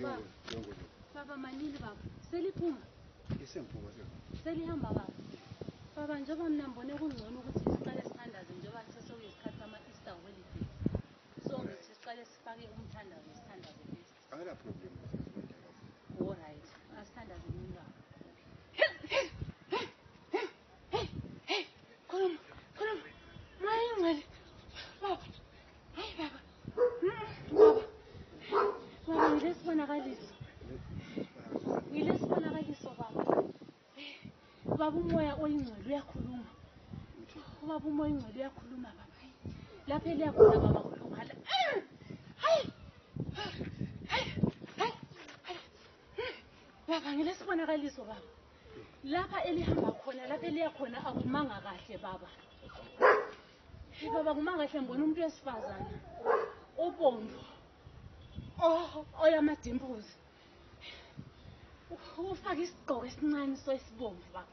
Baba manini baba. Seliphuma. Isemphuma selihamba baba. Baba njengoba mina ngibone kungcono ukuthi siqale sithandaze njengoba sesokuyisikhathi sama-Easter holiday. So ngithi siqale sifake umthandazo sithandaze bese. Akala problem. All right. Asithandaze nini baba. Khuluma. Mayingcwele. Baba. Hayi baba. Baba ngilesibonakaliso. Ngilesibonakaliso baba. Baba umoya oyingcwele uyakhuluma. Baba umoya oyingcwele uyakhuluma baba. Lapha eliyakhona baba khulumala. Hayi. Baba ngilesibonakaliso baba. Lapha elihamba khona, lapha eliyakhona akumanga kahle baba. Baba kumanga kahle ngibona umuntu wesifazana. Ubomvu. Oyamadimbuzi. Ufaka isigqoko esincane soyisibomvu baba.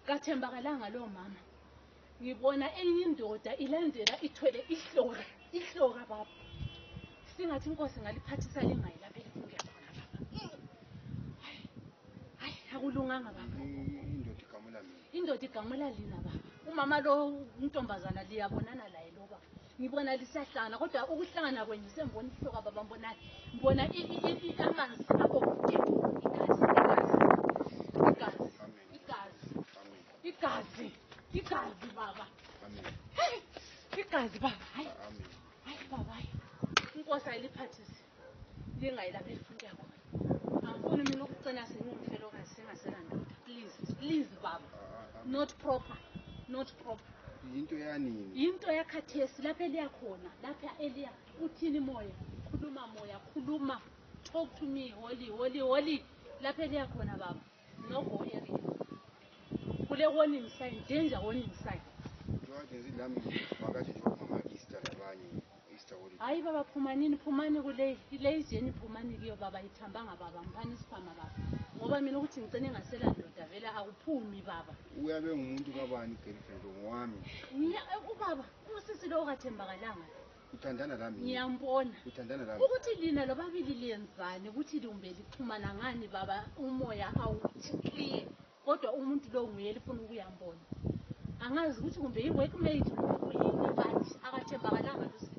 Kathembakalanga lo mama. Ngibona enye indoda ilandela ithwele ihlora baba. Singathi inkosi ngaliphathisa lingayi lapha elifunge khona baba. Hayi akulunganga baba. Indoda igamula lina baba. Umama lo untombazana liyabonana laye lo baba. Ngibona lisahlangana kodwa ukuhlangana kwenyu sembona ihloka baba mbona amanzi abo. Igazi baba. Igazi baba. Hayi baba. Inkosi ayiliphathise. Lingayi lapha elifunde khona. Angifuni mina ukucina sengimfelokazi sengaselandoda. Please baba. Not proper. Into yanini? Into yakhathesi lapha eliyakhona. Lapha eliya uthini moya. Khuluma. Talk to me. Holy. Lapha eliyakhona baba. No go area. Kule warning sign, danger warning sign. Hayi baba phumani kule ijeni phumani kiyo baba ithambanga baba mphani isiphama baba. Ngoba mina ukuthi ngicene ngasela ndoda vela akuphumi baba. Uyabe ngumuntu kabani girlfriend ngowami? Ubaba, usisi lo kathembakalanga. Uthandana lami. Ngiyambona. Uthandana lami. Ukuthi lina lobabili liyenzani ukuthi lumbe liphumana ngani baba umoya awuthi clear. Kodwa umuntu lo nguye lifuna ukuyambona. Angazi ukuthi kumbe i-workmate kuyini bathi akathembakalanga lo sisi.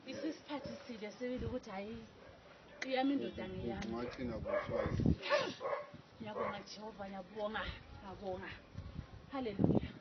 Isisiphathisile sebile ukuthi hayi iyami indoda ngiyami. Ngicina kuswa. Ngiyabonga Jehova, ngiyabonga. Hallelujah.